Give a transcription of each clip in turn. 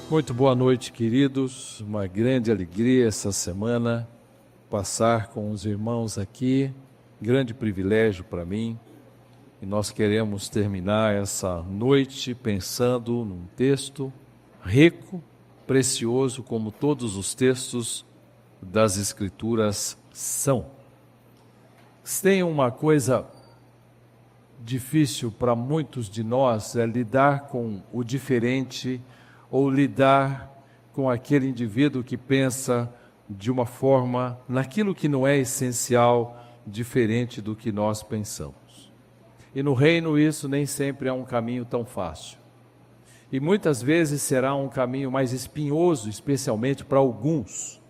Muito boa noite, queridos. Uma grande alegria essa semana passar com os irmãos aqui. Grande privilégio para mim. E nós queremos terminar essa noite pensando num texto rico, precioso, como todos os textos das Escrituras são. Se tem uma coisa difícil para muitos de nós é lidar com o diferente ou lidar com aquele indivíduo que pensa de uma forma, naquilo que não é essencial, diferente do que nós pensamos. E no reino isso nem sempre é um caminho tão fácil. E muitas vezes será um caminho mais espinhoso, especialmente para alguns.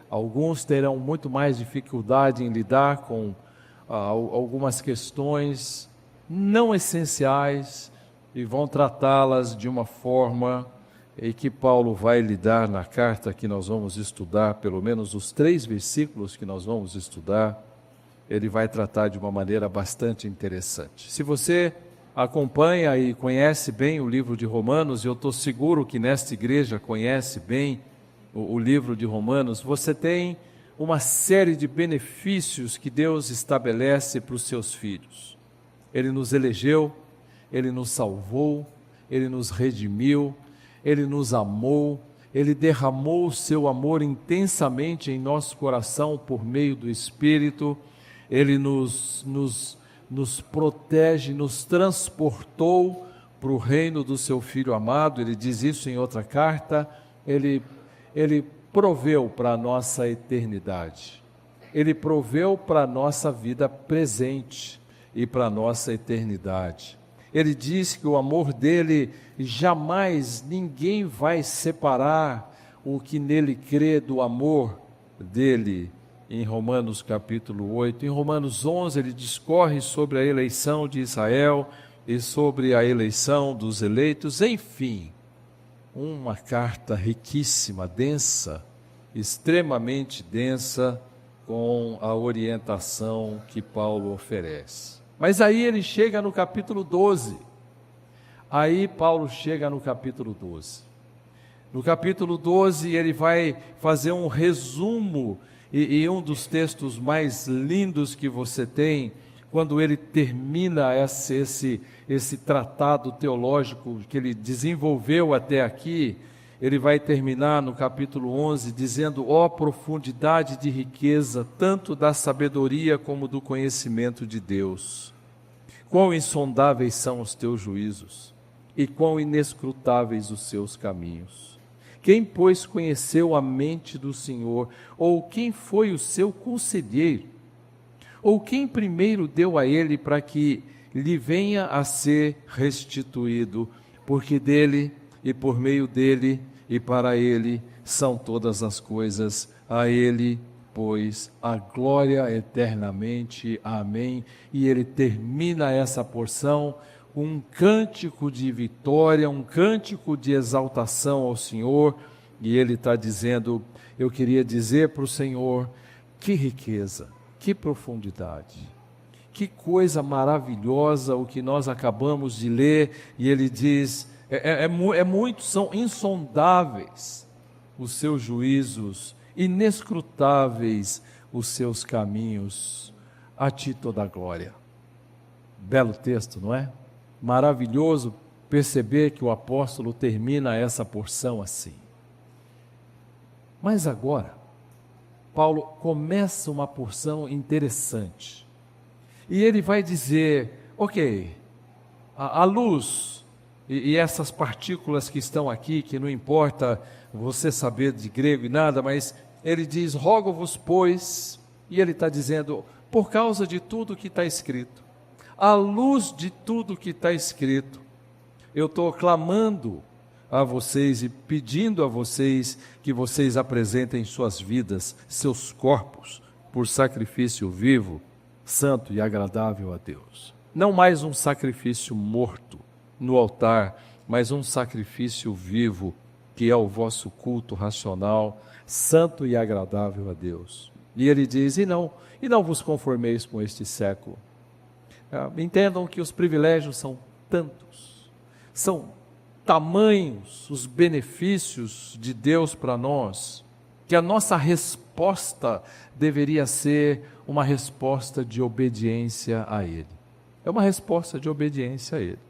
Alguns terão muito mais dificuldade em lidar com algumas questões não essenciais e vão tratá-las de uma forma e que Paulo vai lidar na carta que nós vamos estudar, pelo menos os 3 versículos que nós vamos estudar, ele vai tratar de uma maneira bastante interessante. Se você acompanha e conhece bem o livro de Romanos, e eu estou seguro que nesta igreja conhece bem o livro de Romanos, você tem uma série de benefícios que Deus estabelece para os seus filhos. Ele nos elegeu, Ele nos salvou, Ele nos redimiu, Ele nos amou, Ele derramou o seu amor intensamente em nosso coração por meio do Espírito, Ele nos protege, nos transportou para o reino do seu Filho amado. Ele diz isso em outra carta. Ele proveu para a nossa eternidade, Ele proveu para a nossa vida presente e para a nossa eternidade. Ele diz que o amor dele, jamais ninguém vai separar o que nele crê do amor dele, em Romanos capítulo 8. Em Romanos 11 ele discorre sobre a eleição de Israel e sobre a eleição dos eleitos, enfim, uma carta riquíssima, densa, extremamente densa, com a orientação que Paulo oferece. Mas aí ele chega no capítulo 12, aí Paulo chega no capítulo 12. No capítulo 12 ele vai fazer um resumo, e um dos textos mais lindos que você tem, quando ele termina esse tratado teológico que ele desenvolveu até aqui, ele vai terminar no capítulo 11 dizendo: ó profundidade de riqueza, tanto da sabedoria como do conhecimento de Deus. Quão insondáveis são os teus juízos, e quão inescrutáveis os seus caminhos. Quem, pois, conheceu a mente do Senhor? Ou quem foi o seu conselheiro? Ou quem primeiro deu a ele para que lhe venha a ser restituído? Porque dele, e por meio dele, e para ele são todas as coisas. A ele, pois, a glória eternamente. Amém. E ele termina essa porção um cântico de vitória, um cântico de exaltação ao Senhor, e ele está dizendo: eu queria dizer para o Senhor, que riqueza, que profundidade, que coisa maravilhosa o que nós acabamos de ler. E ele diz, são insondáveis os seus juízos, inescrutáveis os seus caminhos, a ti toda a glória. Belo texto, não é? Maravilhoso perceber que o apóstolo termina essa porção assim. Mas agora, Paulo começa uma porção interessante. E ele vai dizer, ok, a luz e essas partículas que estão aqui, que não importa você saber de grego e nada, mas ele diz, rogo-vos, pois, e ele está dizendo, por causa de tudo que está escrito, à luz de tudo que está escrito, eu estou clamando a vocês e pedindo a vocês que vocês apresentem suas vidas, seus corpos, por sacrifício vivo, santo e agradável a Deus. Não mais um sacrifício morto no altar, mas um sacrifício vivo, que é o vosso culto racional, santo e agradável a Deus. E ele diz, e não vos conformeis com este século. Entendam que os privilégios são tantos, são tamanhos os benefícios de Deus para nós, que a nossa resposta deveria ser uma resposta de obediência a Ele. É uma resposta de obediência a Ele.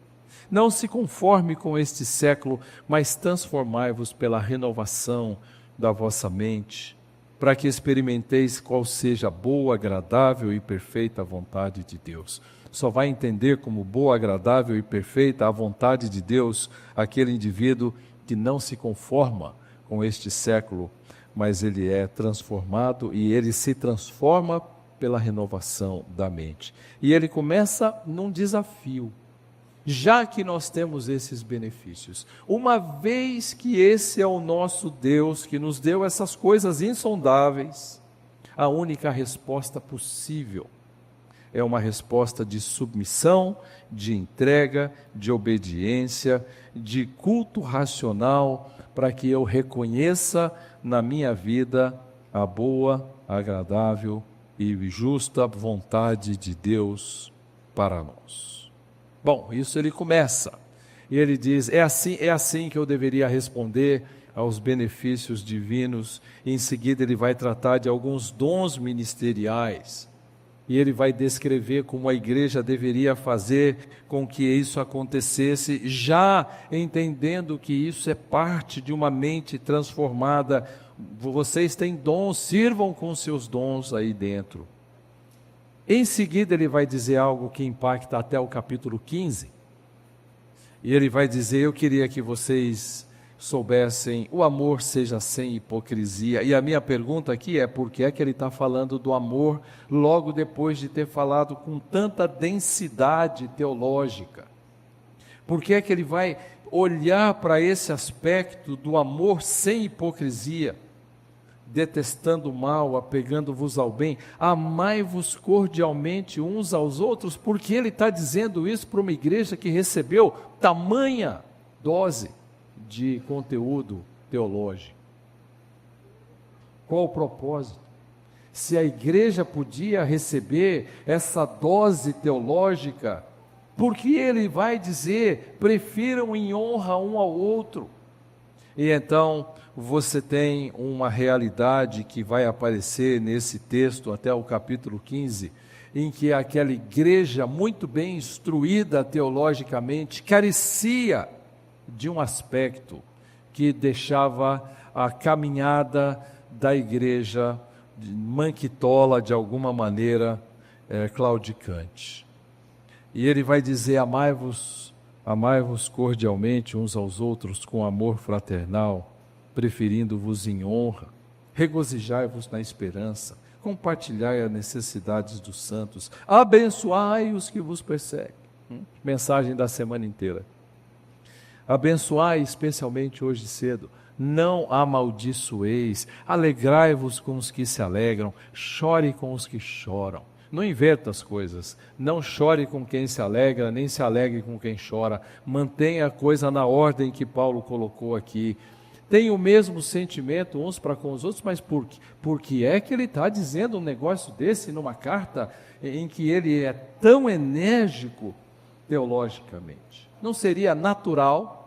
Não se conforme com este século, mas transformai-vos pela renovação da vossa mente, para que experimenteis qual seja a boa, agradável e perfeita vontade de Deus. Só vai entender como boa, agradável e perfeita a vontade de Deus aquele indivíduo que não se conforma com este século, mas ele é transformado e ele se transforma pela renovação da mente. E ele começa num desafio. Já que nós temos esses benefícios, uma vez que esse é o nosso Deus que nos deu essas coisas insondáveis, a única resposta possível é uma resposta de submissão, de entrega, de obediência, de culto racional, para que eu reconheça na minha vida a boa, agradável e justa vontade de Deus para nós. Bom, isso ele começa, e ele diz, é assim que eu deveria responder aos benefícios divinos, e em seguida ele vai tratar de alguns dons ministeriais, e ele vai descrever como a igreja deveria fazer com que isso acontecesse, já entendendo que isso é parte de uma mente transformada. Vocês têm dons, sirvam com seus dons aí dentro. Em seguida ele vai dizer algo que impacta até o capítulo 15, e ele vai dizer, eu queria que vocês soubessem, o amor seja sem hipocrisia. E a minha pergunta aqui é, por que é que ele está falando do amor logo depois de ter falado com tanta densidade teológica? Por que é que ele vai olhar para esse aspecto do amor sem hipocrisia? Detestando o mal, apegando-vos ao bem, amai-vos cordialmente uns aos outros, porque ele está dizendo isso para uma igreja que recebeu tamanha dose de conteúdo teológico. Qual o propósito? Se a igreja podia receber essa dose teológica, por que ele vai dizer, prefiram em honra um ao outro? E então, você tem uma realidade que vai aparecer nesse texto até o capítulo 15, em que aquela igreja muito bem instruída teologicamente carecia de um aspecto que deixava a caminhada da igreja manquitola, de alguma maneira, claudicante. E ele vai dizer, amai-vos cordialmente uns aos outros com amor fraternal, preferindo-vos em honra, regozijai-vos na esperança, compartilhai as necessidades dos santos, abençoai os que vos perseguem. Mensagem da semana inteira. Abençoai especialmente hoje cedo, não amaldiçoeis, alegrai-vos com os que se alegram, chore com os que choram. Não inverta as coisas, não chore com quem se alegra, nem se alegre com quem chora, mantenha a coisa na ordem que Paulo colocou aqui. Tenha o mesmo sentimento uns para com os outros, mas por que é que ele está dizendo um negócio desse numa carta em que ele é tão enérgico teologicamente? Não seria natural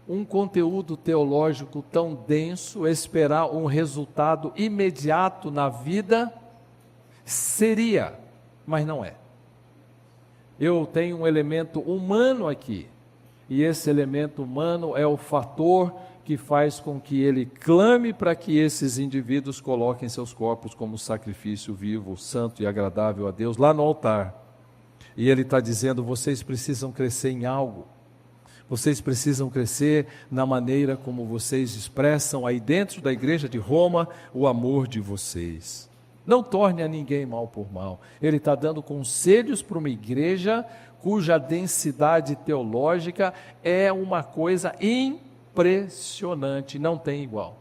um conteúdo teológico tão denso esperar um resultado imediato na vida? Seria, mas não é. Eu tenho um elemento humano aqui, e esse elemento humano é o fator que faz com que ele clame para que esses indivíduos coloquem seus corpos como sacrifício vivo, santo e agradável a Deus, lá no altar. E ele está dizendo, vocês precisam crescer em algo. Vocês precisam crescer na maneira como vocês expressam aí dentro da igreja de Roma o amor de vocês. Não torne a ninguém mal por mal. Ele está dando conselhos para uma igreja cuja densidade teológica é uma coisa impressionante, não tem igual.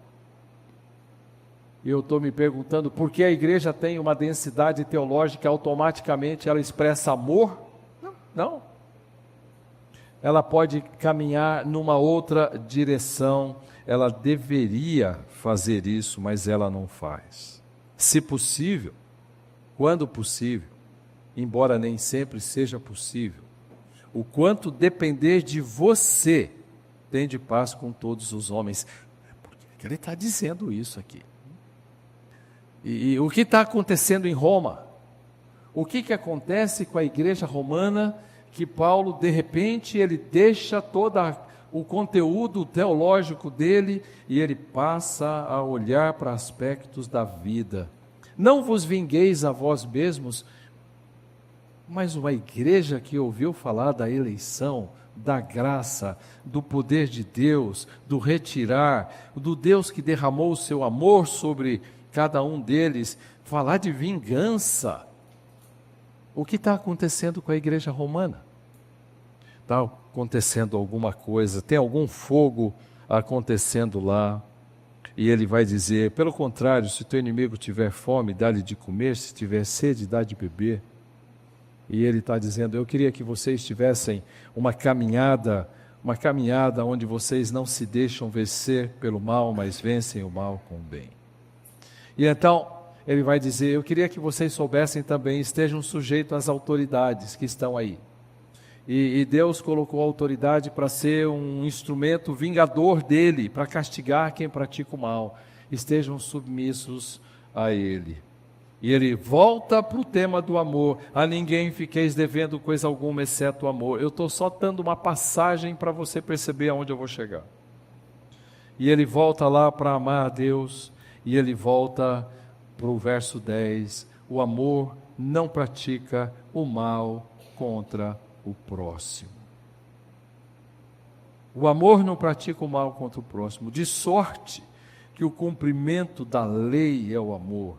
E eu estou me perguntando, por que a igreja tem uma densidade teológica, automaticamente ela expressa amor? Não. Ela pode caminhar numa outra direção, ela deveria fazer isso, mas ela não faz. Se possível, quando possível, embora nem sempre seja possível, o quanto depender de você, tende paz com todos os homens. Por que ele está dizendo isso aqui? E o que está acontecendo em Roma? O que acontece com a igreja romana, que Paulo, de repente, ele deixa todo o conteúdo teológico dele e ele passa a olhar para aspectos da vida. Não vos vingueis a vós mesmos, mas uma igreja que ouviu falar da eleição, da graça, do poder de Deus, do retirar, do Deus que derramou o seu amor sobre cada um deles, falar de vingança. O que está acontecendo com a igreja romana? Está acontecendo alguma coisa, tem algum fogo acontecendo lá, e ele vai dizer, pelo contrário, se teu inimigo tiver fome, dá-lhe de comer, se tiver sede, dá de beber. E ele está dizendo, eu queria que vocês tivessem uma caminhada onde vocês não se deixam vencer pelo mal, mas vencem o mal com o bem. E então, ele vai dizer, eu queria que vocês soubessem também, estejam sujeitos às autoridades que estão aí. E Deus colocou a autoridade para ser um instrumento vingador dele, para castigar quem pratica o mal. Estejam submissos a ele. E ele volta para o tema do amor. A ninguém fiqueis devendo coisa alguma, exceto o amor. Eu estou só dando uma passagem para você perceber aonde eu vou chegar. E ele volta lá para amar a Deus. E ele volta para o verso 10. O amor não pratica o mal contra o próximo. O amor não pratica o mal contra o próximo. De sorte que o cumprimento da lei é o amor.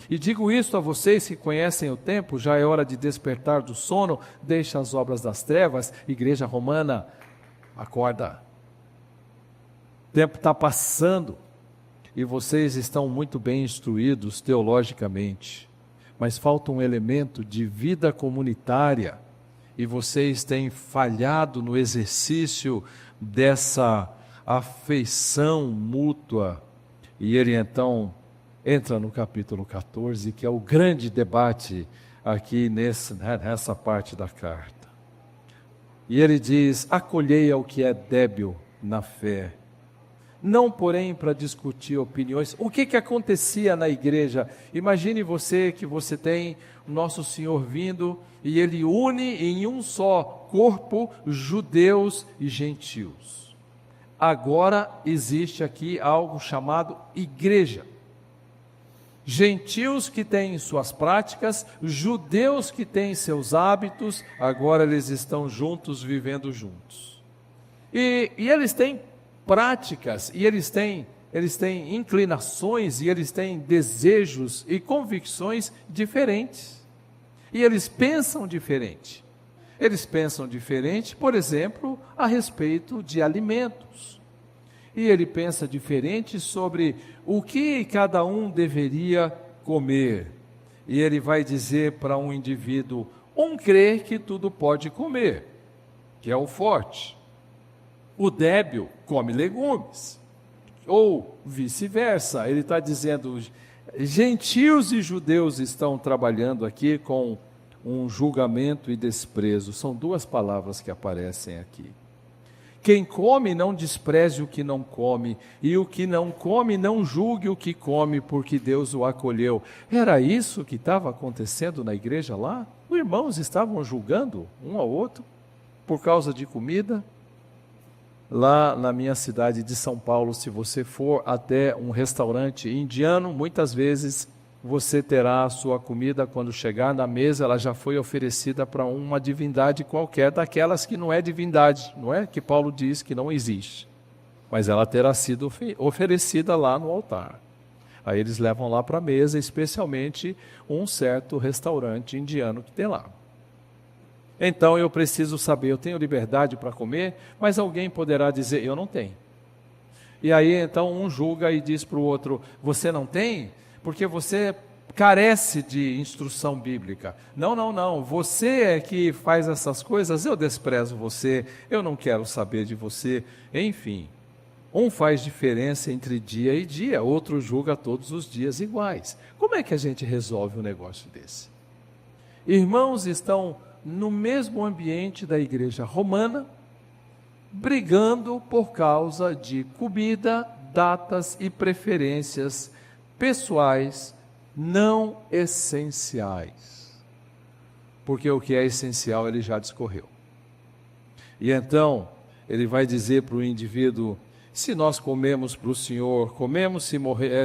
E digo isto a vocês que conhecem o tempo, já é hora de despertar do sono, deixa as obras das trevas, igreja romana, acorda. O tempo está passando e vocês estão muito bem instruídos teologicamente, mas falta um elemento de vida comunitária e vocês têm falhado no exercício dessa afeição mútua. E ele então entra no capítulo 14, que é o grande debate aqui nessa parte da carta. E ele diz, acolhei ao que é débil na fé, não porém para discutir opiniões. O que acontecia na igreja? Imagine você que você tem o nosso Senhor vindo e ele une em um só corpo judeus e gentios. Agora existe aqui algo chamado igreja. Gentios que têm suas práticas, judeus que têm seus hábitos, agora eles estão juntos, vivendo juntos. E eles têm práticas, e eles têm inclinações, e eles têm desejos e convicções diferentes. E eles pensam diferente. Eles pensam diferente, por exemplo, a respeito de alimentos. E ele pensa diferente sobre o que cada um deveria comer. E ele vai dizer para um indivíduo, crê que tudo pode comer, que é o forte. O débil come legumes. Ou vice-versa, ele está dizendo, gentios e judeus estão trabalhando aqui com um julgamento e desprezo. São duas palavras que aparecem aqui. Quem come não despreze o que não come, e o que não come não julgue o que come, porque Deus o acolheu. Era isso que estava acontecendo na igreja lá? Os irmãos estavam julgando um ao outro por causa de comida? Lá na minha cidade de São Paulo, se você for até um restaurante indiano, muitas vezes você terá a sua comida, quando chegar na mesa, ela já foi oferecida para uma divindade qualquer, daquelas que não é divindade, não é que Paulo diz que não existe, mas ela terá sido oferecida lá no altar. Aí eles levam lá para a mesa, especialmente um certo restaurante indiano que tem lá. Então eu preciso saber, eu tenho liberdade para comer, mas alguém poderá dizer, eu não tenho. E aí então um julga e diz para o outro, você não tem? Porque você carece de instrução bíblica. Não, você é que faz essas coisas, eu desprezo você, eu não quero saber de você, enfim. Um faz diferença entre dia e dia, outro julga todos os dias iguais. Como é que a gente resolve um negócio desse? Irmãos estão no mesmo ambiente da igreja romana, brigando por causa de comida, datas e preferências pessoais não essenciais. Porque o que é essencial ele já discorreu. E então, ele vai dizer para o indivíduo: se nós comemos para o Senhor, comemos;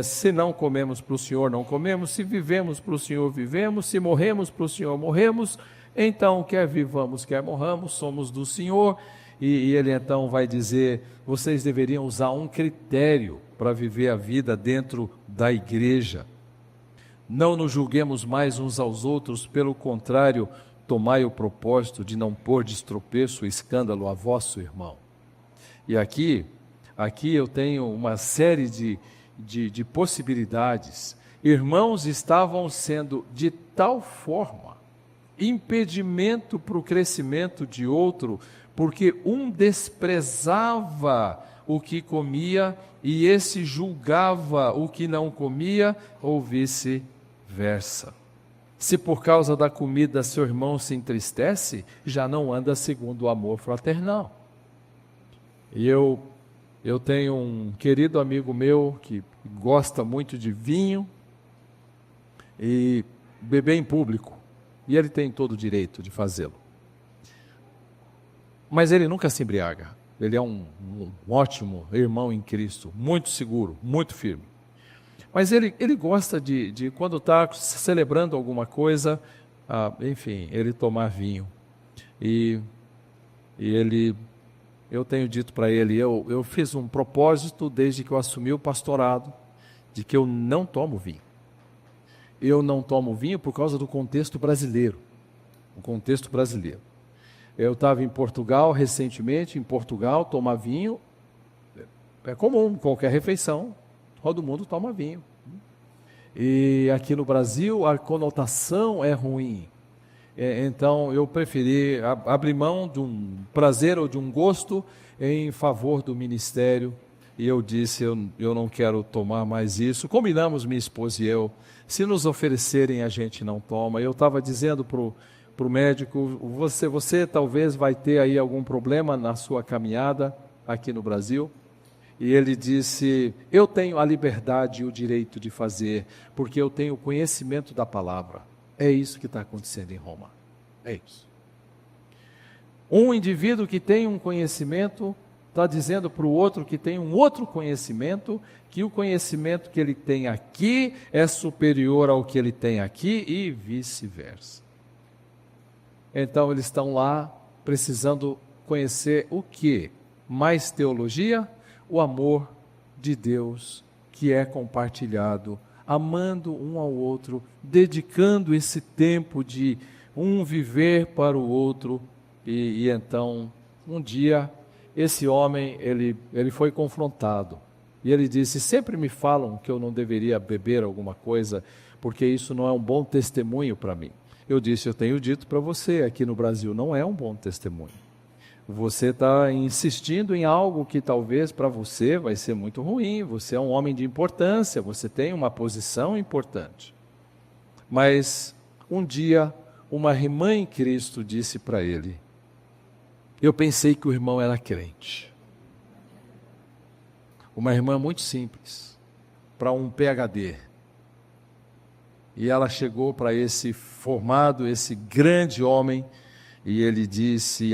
se não comemos para o Senhor, não comemos; se vivemos para o Senhor, vivemos; se morremos para o Senhor, morremos. Então, quer vivamos, quer morramos, somos do Senhor. E ele então vai dizer: vocês deveriam usar um critério para viver a vida dentro da igreja. Não nos julguemos mais uns aos outros, pelo contrário, tomai o propósito de não pôr de tropeço ou escândalo a vosso irmão. E aqui eu tenho uma série de possibilidades. Irmãos estavam sendo de tal forma impedimento para o crescimento de outro, porque um desprezava o que comia e esse julgava o que não comia, ou vice-versa. Se por causa da comida seu irmão se entristece, já não anda segundo o amor fraternal. E eu tenho um querido amigo meu que gosta muito de vinho e beber em público, e ele tem todo o direito de fazê-lo. Mas ele nunca se embriaga. Ele é um ótimo irmão em Cristo, muito seguro, muito firme. Mas ele gosta de quando está celebrando alguma coisa, enfim, ele tomar vinho. E eu tenho dito para ele, eu fiz um propósito desde que eu assumi o pastorado, de que eu não tomo vinho. Eu não tomo vinho por causa do contexto brasileiro. O contexto brasileiro. Eu estava em Portugal recentemente, tomar vinho é comum, qualquer refeição, todo mundo toma vinho. E aqui no Brasil a conotação é ruim. Então eu preferi abrir mão de um prazer ou de um gosto em favor do ministério. E eu disse, eu não quero tomar mais isso. Combinamos, minha esposa e eu, se nos oferecerem a gente não toma. Eu estava dizendo para o médico, você talvez vai ter aí algum problema na sua caminhada aqui no Brasil. E ele disse, eu tenho a liberdade e o direito de fazer, porque eu tenho conhecimento da palavra. É isso que está acontecendo em Roma. É isso. Um indivíduo que tem um conhecimento está dizendo para o outro que tem um outro conhecimento, que o conhecimento que ele tem aqui é superior ao que ele tem aqui e vice-versa. Então eles estão lá precisando conhecer o quê? Mais teologia? O amor de Deus que é compartilhado, amando um ao outro, dedicando esse tempo de um viver para o outro. E então, um dia, esse homem, ele foi confrontado. E ele disse, sempre me falam que eu não deveria beber alguma coisa, porque isso não é um bom testemunho para mim. Eu disse, eu tenho dito para você, aqui no Brasil não é um bom testemunho. Você está insistindo em algo que talvez para você vai ser muito ruim, você é um homem de importância, você tem uma posição importante. Mas um dia, uma irmã em Cristo disse para ele, eu pensei que o irmão era crente. Uma irmã muito simples, para um PhD. E ela chegou para esse formado, esse grande homem, e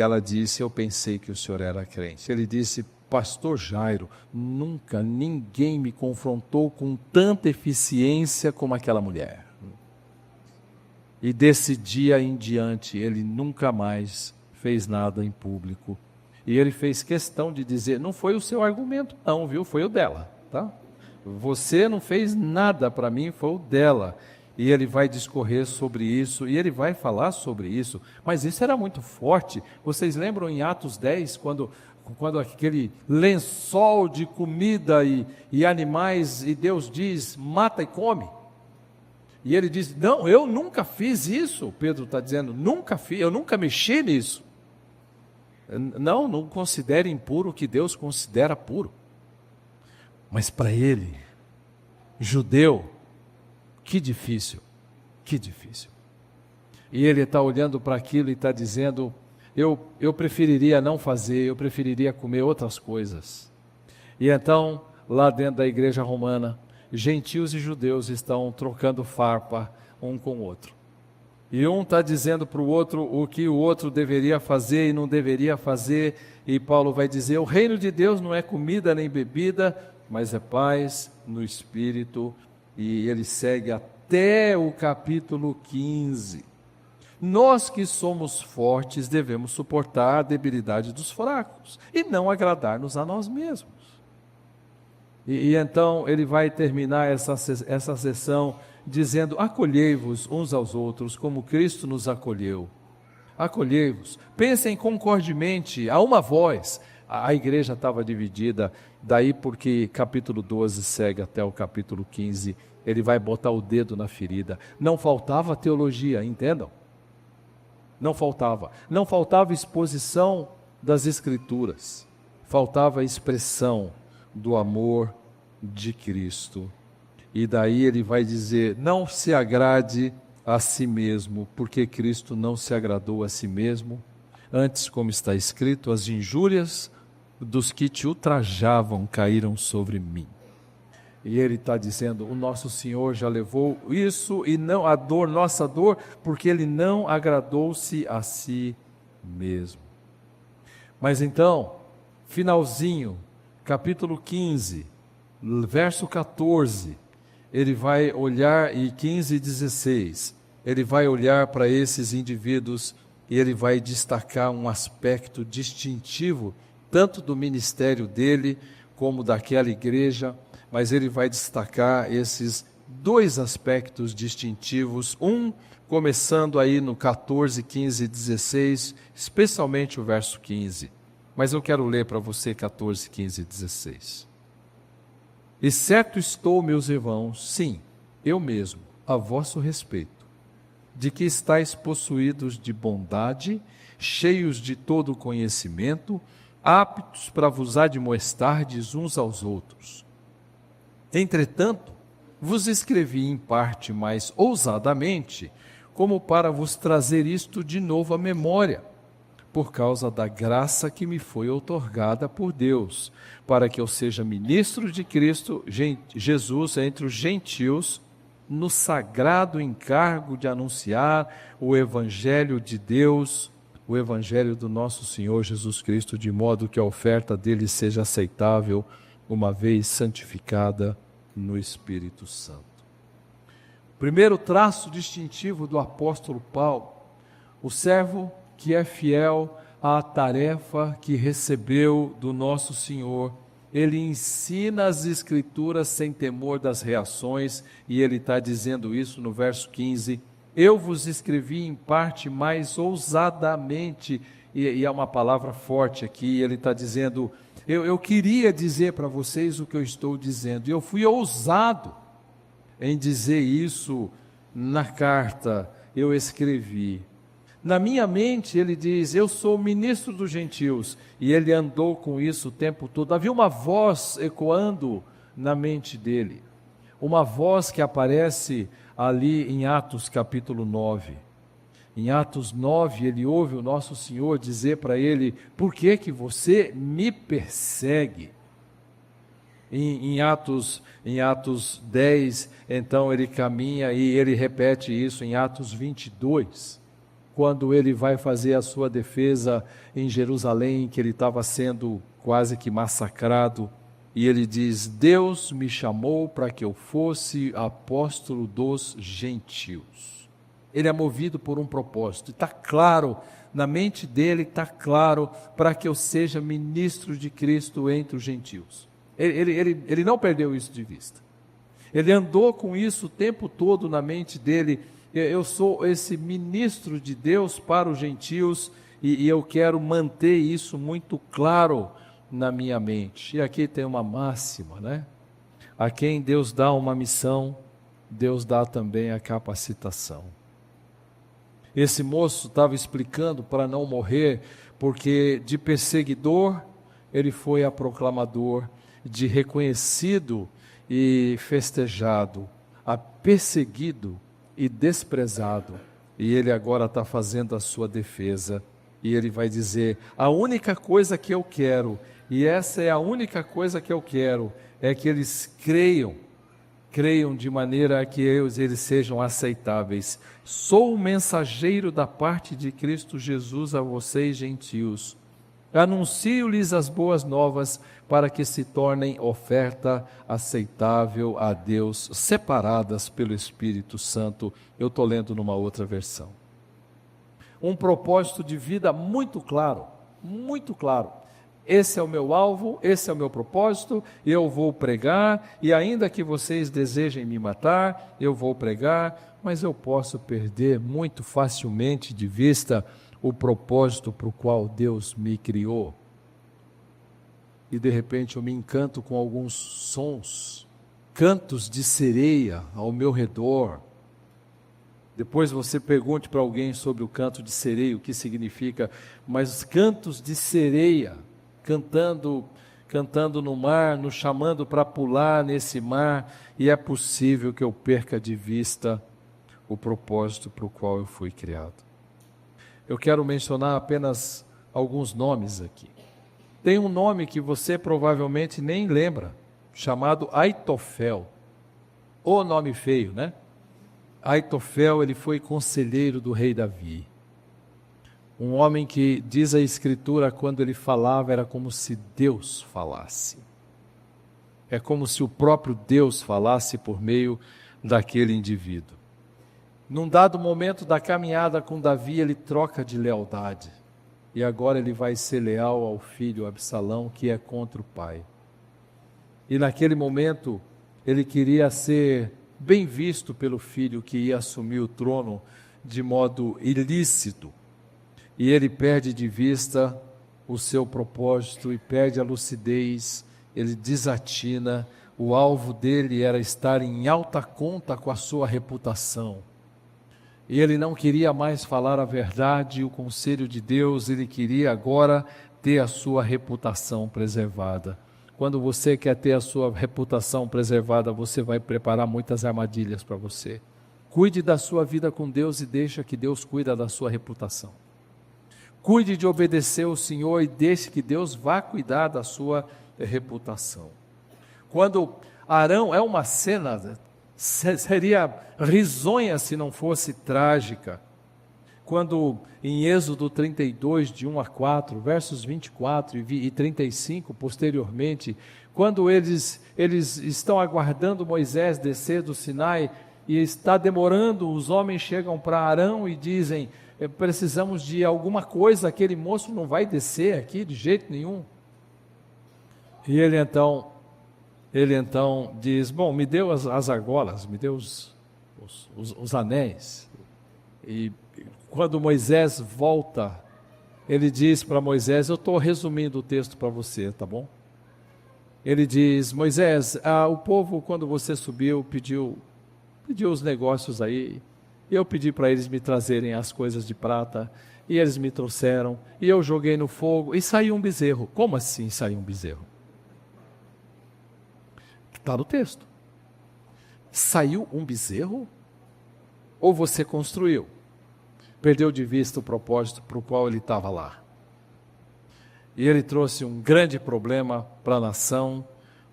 ela disse, eu pensei que o senhor era crente. Ele disse, pastor Jairo, nunca ninguém me confrontou com tanta eficiência como aquela mulher. E desse dia em diante, ele nunca mais fez nada em público. E ele fez questão de dizer, não foi o seu argumento não, viu? Foi o dela, tá? Você não fez nada para mim, foi o dela. E ele vai discorrer sobre isso, e ele vai falar sobre isso, mas isso era muito forte. Vocês lembram em Atos 10, quando aquele lençol de comida e animais, e Deus diz, mata e come? E ele diz, não, eu nunca fiz isso. Pedro está dizendo, nunca fiz, eu nunca mexi nisso. Não considere impuro o que Deus considera puro. Mas para ele, judeu, que difícil, que difícil. E ele está olhando para aquilo e está dizendo, eu preferiria não fazer, eu preferiria comer outras coisas. E então, lá dentro da igreja romana, gentios e judeus estão trocando farpa um com o outro. E um está dizendo para o outro o que o outro deveria fazer e não deveria fazer. E Paulo vai dizer, o reino de Deus não é comida nem bebida, mas é paz no Espírito. E ele segue até o capítulo 15. Nós que somos fortes devemos suportar a debilidade dos fracos e não agradar-nos a nós mesmos. E então ele vai terminar essa sessão dizendo, acolhei-vos uns aos outros como Cristo nos acolheu. Acolhei-vos, pensem concordemente, a uma voz. A igreja estava dividida, daí porque capítulo 12 segue até o capítulo 15, ele vai botar o dedo na ferida. Não faltava teologia, entendam? Não faltava exposição das Escrituras, faltava expressão do amor de Cristo. E daí ele vai dizer, não se agrade a si mesmo, porque Cristo não se agradou a si mesmo. Antes, como está escrito, as injúrias dos que te ultrajavam caíram sobre mim. E ele está dizendo, o nosso Senhor já levou isso e não a dor, nossa dor, porque ele não agradou-se a si mesmo. Mas então, finalzinho, capítulo 15, verso 14, ele vai olhar, e 15 e 16, ele vai olhar para esses indivíduos e ele vai destacar um aspecto distintivo, tanto do ministério dele, como daquela igreja, mas ele vai destacar esses dois aspectos distintivos, um começando aí no 14, 15 e 16, especialmente o verso 15. Mas eu quero ler para você 14, 15 e 16. E certo estou, meus irmãos, sim, eu mesmo, a vosso respeito, de que estáis possuídos de bondade, cheios de todo conhecimento, aptos para vos admoestardes uns aos outros. Entretanto, vos escrevi em parte mais ousadamente, como para vos trazer isto de novo à memória, por causa da graça que me foi outorgada por Deus, para que eu seja ministro de Cristo Jesus entre os gentios, no sagrado encargo de anunciar o Evangelho de Deus, o Evangelho do nosso Senhor Jesus Cristo, de modo que a oferta dele seja aceitável, uma vez santificada no Espírito Santo. Primeiro traço distintivo do apóstolo Paulo, o servo que é fiel à tarefa que recebeu do nosso Senhor. Ele ensina as Escrituras sem temor das reações, e ele está dizendo isso no verso 15, eu vos escrevi em parte mais ousadamente, e é uma palavra forte aqui, ele está dizendo, eu queria dizer para vocês o que eu estou dizendo, e eu fui ousado em dizer isso na carta, eu escrevi. Na minha mente, ele diz, eu sou ministro dos gentios, e ele andou com isso o tempo todo. Havia uma voz ecoando na mente dele, uma voz que aparece ali em Atos capítulo 9. Em Atos 9, ele ouve o nosso Senhor dizer para ele, por que que você me persegue? Em Atos 10, então ele caminha e ele repete isso em Atos 22, quando ele vai fazer a sua defesa em Jerusalém, que ele estava sendo quase que massacrado, e ele diz, Deus me chamou para que eu fosse apóstolo dos gentios. Ele é movido por um propósito, está claro, na mente dele está claro, para que eu seja ministro de Cristo entre os gentios. Ele não perdeu isso de vista. Ele andou com isso o tempo todo na mente dele, eu sou esse ministro de Deus para os gentios, e eu quero manter isso muito claro na minha mente. E aqui tem uma máxima, né? A quem Deus dá uma missão, Deus dá também a capacitação. Esse moço estava explicando para não morrer, porque de perseguidor ele foi a proclamador, de reconhecido e festejado, a perseguido e desprezado, E ele agora está fazendo a sua defesa. E ele vai dizer: a única coisa que eu quero, e essa é a única coisa que eu quero, é que eles creiam de maneira que eles sejam aceitáveis. Sou o mensageiro da parte de Cristo Jesus a vocês, gentios. Anuncio-lhes as boas novas para que se tornem oferta aceitável a Deus, separadas pelo Espírito Santo. Eu estou lendo numa outra versão. Um propósito de vida muito claro, muito claro. Esse é o meu alvo, esse é o meu propósito, eu vou pregar, e ainda que vocês desejem me matar, eu vou pregar, mas eu posso perder muito facilmente de vista o propósito para o qual Deus me criou. E de repente eu me encanto com alguns sons, cantos de sereia ao meu redor. Depois você pergunte para alguém sobre o canto de sereia, o que significa, mas cantos de sereia, cantando no mar, nos chamando para pular nesse mar, e é possível que eu perca de vista o propósito para o qual eu fui criado. Eu quero mencionar apenas alguns nomes aqui. Tem um nome que você provavelmente nem lembra, chamado Aitofel. O nome feio, né? Aitofel, ele foi conselheiro do rei Davi. Um homem que, diz a Escritura, quando ele falava, era como se Deus falasse. É como se o próprio Deus falasse por meio daquele indivíduo. Num dado momento da caminhada com Davi, ele troca de lealdade. E agora ele vai ser leal ao filho Absalão, que é contra o pai. E naquele momento, ele queria ser bem visto pelo filho que ia assumir o trono de modo ilícito. E ele perde de vista o seu propósito e perde a lucidez, ele desatina. O alvo dele era estar em alta conta com a sua reputação. E ele não queria mais falar a verdade e o conselho de Deus, ele queria agora ter a sua reputação preservada. Quando você quer ter a sua reputação preservada, você vai preparar muitas armadilhas para você. Cuide da sua vida com Deus e deixa que Deus cuida da sua reputação. Cuide de obedecer ao Senhor e deixe que Deus vá cuidar da sua reputação. Quando Arão, é uma cena, seria risonha se não fosse trágica. Quando em Êxodo 32, de 1 a 4, versos 24 e 35, posteriormente, quando eles estão aguardando Moisés descer do Sinai e está demorando, os homens chegam para Arão e dizem: precisamos de alguma coisa, aquele moço não vai descer aqui de jeito nenhum. E ele então diz: bom, me deu as argolas, me deu os anéis. E quando Moisés volta, ele diz para Moisés, eu estou resumindo o texto para você, tá bom? Ele diz: Moisés, o povo, quando você subiu, pediu os negócios aí, e eu pedi para eles me trazerem as coisas de prata, e eles me trouxeram, e eu joguei no fogo, e saiu um bezerro. Como assim saiu um bezerro? Está no texto. Saiu um bezerro? Ou você construiu? Perdeu de vista o propósito para o qual ele estava lá. E ele trouxe um grande problema para a nação,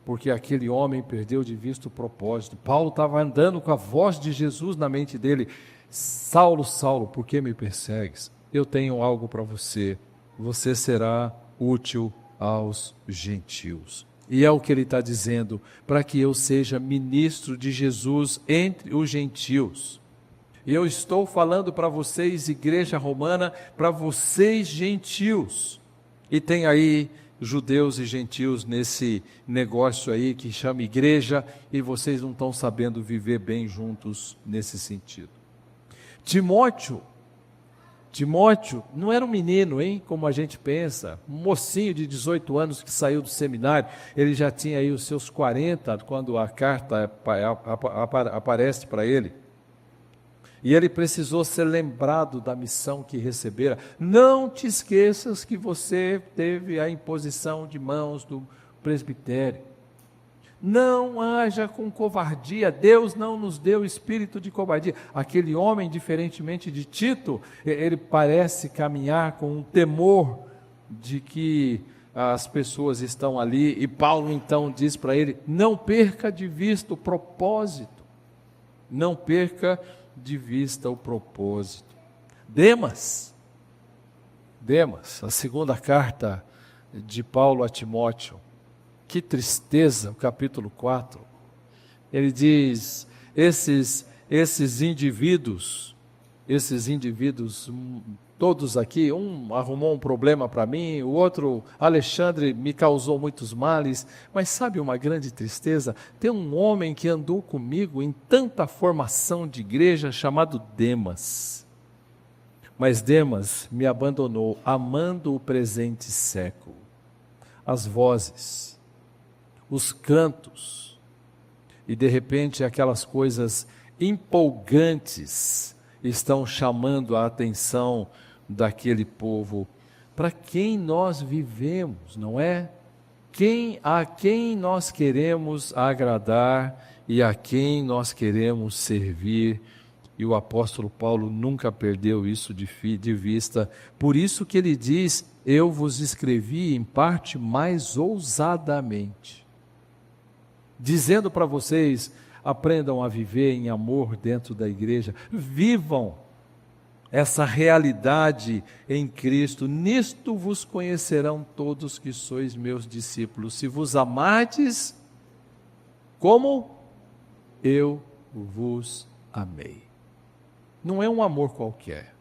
porque aquele homem perdeu de vista o propósito. Paulo estava andando com a voz de Jesus na mente dele: Saulo, Saulo, por que me persegues? Eu tenho algo para você. Você será útil aos gentios. E é o que ele está dizendo, para que eu seja ministro de Jesus entre os gentios. E eu estou falando para vocês, igreja romana, para vocês gentios. E tem aí judeus e gentios nesse negócio aí que chama igreja, e vocês não estão sabendo viver bem juntos nesse sentido. Timóteo não era um menino, hein, como a gente pensa, um mocinho de 18 anos que saiu do seminário. Ele já tinha aí os seus 40 quando a carta aparece para ele. E ele precisou ser lembrado da missão que recebera. Não te esqueças que você teve a imposição de mãos do presbitério. Não haja com covardia, Deus não nos deu espírito de covardia. Aquele homem, diferentemente de Tito, ele parece caminhar com um temor de que as pessoas estão ali, e Paulo então diz para ele: não perca de vista o propósito, não perca de vista o propósito. Demas, a segunda carta de Paulo a Timóteo, que tristeza, o capítulo 4, ele diz, esses indivíduos, todos aqui, um arrumou um problema para mim, o outro, Alexandre, me causou muitos males, mas sabe uma grande tristeza? Tem um homem que andou comigo em tanta formação de igreja, chamado Demas. Mas Demas me abandonou, amando o presente século, as vozes, os cantos, e de repente aquelas coisas empolgantes estão chamando a atenção daquele povo. Para quem nós vivemos, não é? A quem nós queremos agradar e a quem nós queremos servir. E o apóstolo Paulo nunca perdeu isso de vista. Por isso que ele diz: eu vos escrevi em parte mais ousadamente, dizendo para vocês: aprendam a viver em amor dentro da igreja, vivam essa realidade em Cristo. Nisto vos conhecerão todos que sois meus discípulos, se vos amardes como eu vos amei. Não é um amor qualquer,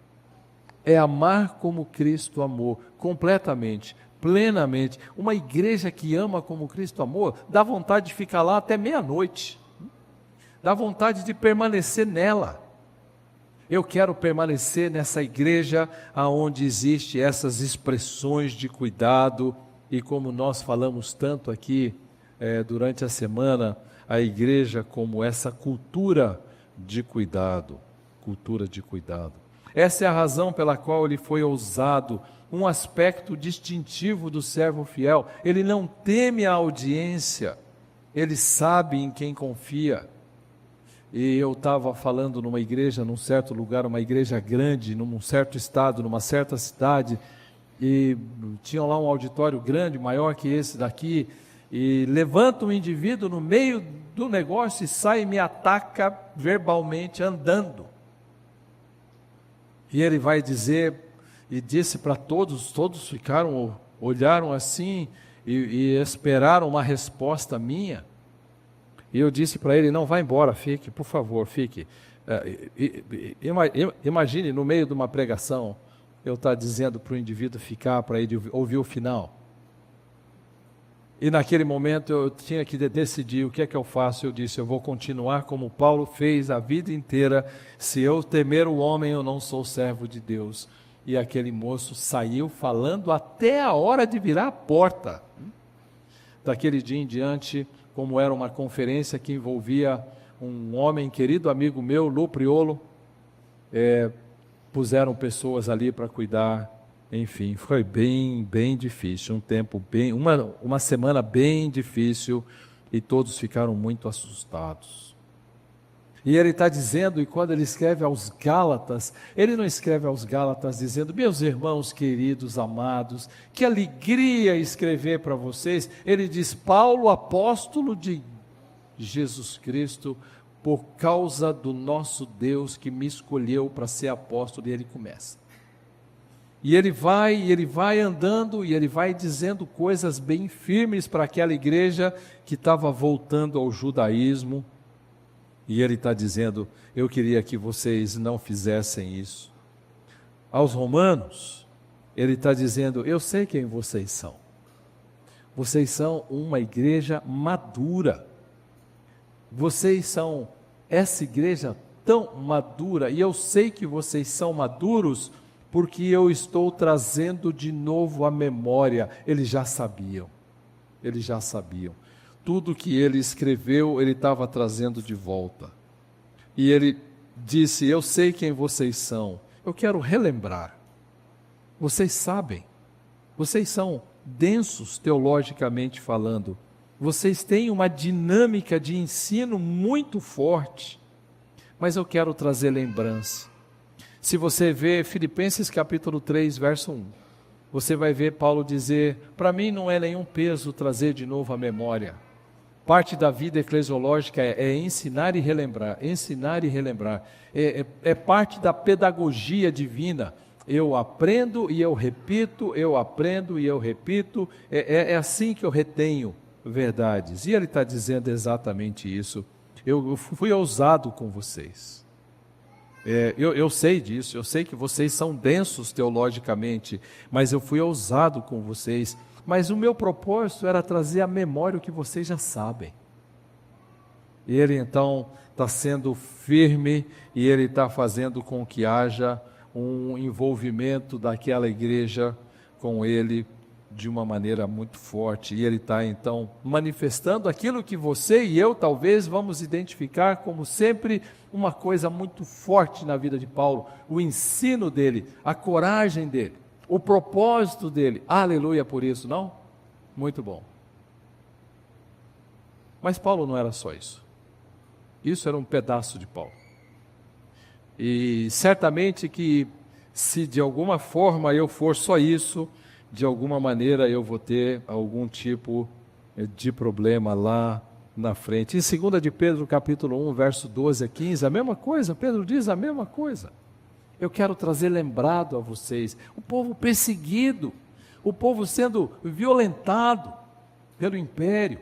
é amar como Cristo amou, completamente, plenamente. Uma igreja que ama como Cristo amou, dá vontade de ficar lá até meia-noite, dá vontade de permanecer nela. Eu quero permanecer nessa igreja onde existe essas expressões de cuidado, e como nós falamos tanto aqui durante a semana, a igreja como essa cultura de cuidado. Essa é a razão pela qual ele foi ousado, um aspecto distintivo do servo fiel. Ele não teme a audiência, ele sabe em quem confia. E eu estava falando numa igreja, num certo lugar, uma igreja grande, num certo estado, numa certa cidade, e tinha lá um auditório grande, maior que esse daqui, e levanta um indivíduo no meio do negócio e sai e me ataca verbalmente, andando. E ele vai dizer, e disse para todos ficaram, olharam assim, e esperaram uma resposta minha. E eu disse para ele: não, vá embora, fique, por favor, fique. Imagine no meio de uma pregação, eu estar dizendo para o indivíduo ficar, para ele ouvir o final. E naquele momento eu tinha que decidir o que é que eu faço. Eu disse: eu vou continuar como Paulo fez a vida inteira. Se eu temer o homem, eu não sou servo de Deus. E aquele moço saiu falando até a hora de virar a porta. Daquele dia em diante, como era uma conferência que envolvia um homem, querido amigo meu, Lu Priolo, puseram pessoas ali para cuidar. Enfim, foi bem difícil, uma semana bem difícil, e todos ficaram muito assustados. E ele está dizendo, e quando ele escreve aos Gálatas, ele não escreve aos Gálatas dizendo: meus irmãos queridos, amados, que alegria escrever para vocês. Ele diz: Paulo, apóstolo de Jesus Cristo, por causa do nosso Deus que me escolheu para ser apóstolo. E ele começa. E ele vai andando, e ele vai dizendo coisas bem firmes para aquela igreja que estava voltando ao judaísmo. E ele está dizendo: eu queria que vocês não fizessem isso. Aos romanos, ele está dizendo: eu sei quem vocês são. Vocês são uma igreja madura. Vocês são essa igreja tão madura, e eu sei que vocês são maduros, porque eu estou trazendo de novo à memória. Eles já sabiam. Tudo que ele escreveu, ele estava trazendo de volta. E ele disse: eu sei quem vocês são, eu quero relembrar. Vocês sabem, vocês são densos teologicamente falando, Vocês têm uma dinâmica de ensino muito forte, mas eu quero trazer lembrança. Se você vê Filipenses capítulo 3, verso 1, você vai ver Paulo dizer: para mim não é nenhum peso trazer de novo a memória. Parte da vida eclesiológica é ensinar e relembrar, ensinar e relembrar. É parte da pedagogia divina. Eu aprendo e eu repito, eu aprendo e eu repito. É assim que eu retenho verdades. E ele está dizendo exatamente isso. Eu fui ousado com vocês. Eu sei disso, eu sei que vocês são densos teologicamente, mas eu fui ousado com vocês. Mas o meu propósito era trazer à memória o que vocês já sabem. E ele então está sendo firme e ele está fazendo com que haja um envolvimento daquela igreja com ele de uma maneira muito forte. E ele está então manifestando aquilo que você e eu talvez vamos identificar como sempre uma coisa muito forte na vida de Paulo: o ensino dele, a coragem dele, o propósito dele. Aleluia por isso, não? Muito bom. Mas Paulo não era só isso. Isso era um pedaço de Paulo. E certamente que se de alguma forma eu for só isso, de alguma maneira eu vou ter algum tipo de problema lá na frente. Em 2 de Pedro capítulo 1, verso 12 a 15, a mesma coisa, Pedro diz a mesma coisa. Eu quero trazer lembrado a vocês, o povo perseguido, o povo sendo violentado pelo império,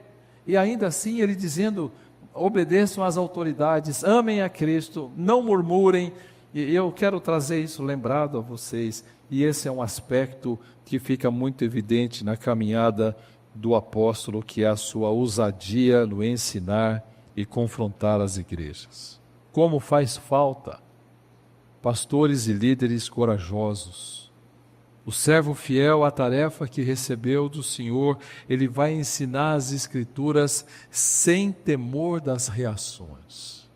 e ainda assim ele dizendo: obedeçam às autoridades, amem a Cristo, não murmurem. E eu quero trazer isso lembrado a vocês, e esse é um aspecto que fica muito evidente na caminhada do apóstolo, que é a sua ousadia no ensinar e confrontar as igrejas. Como faz falta pastores e líderes corajosos. O servo fiel à tarefa que recebeu do Senhor, ele vai ensinar as Escrituras sem temor das reações.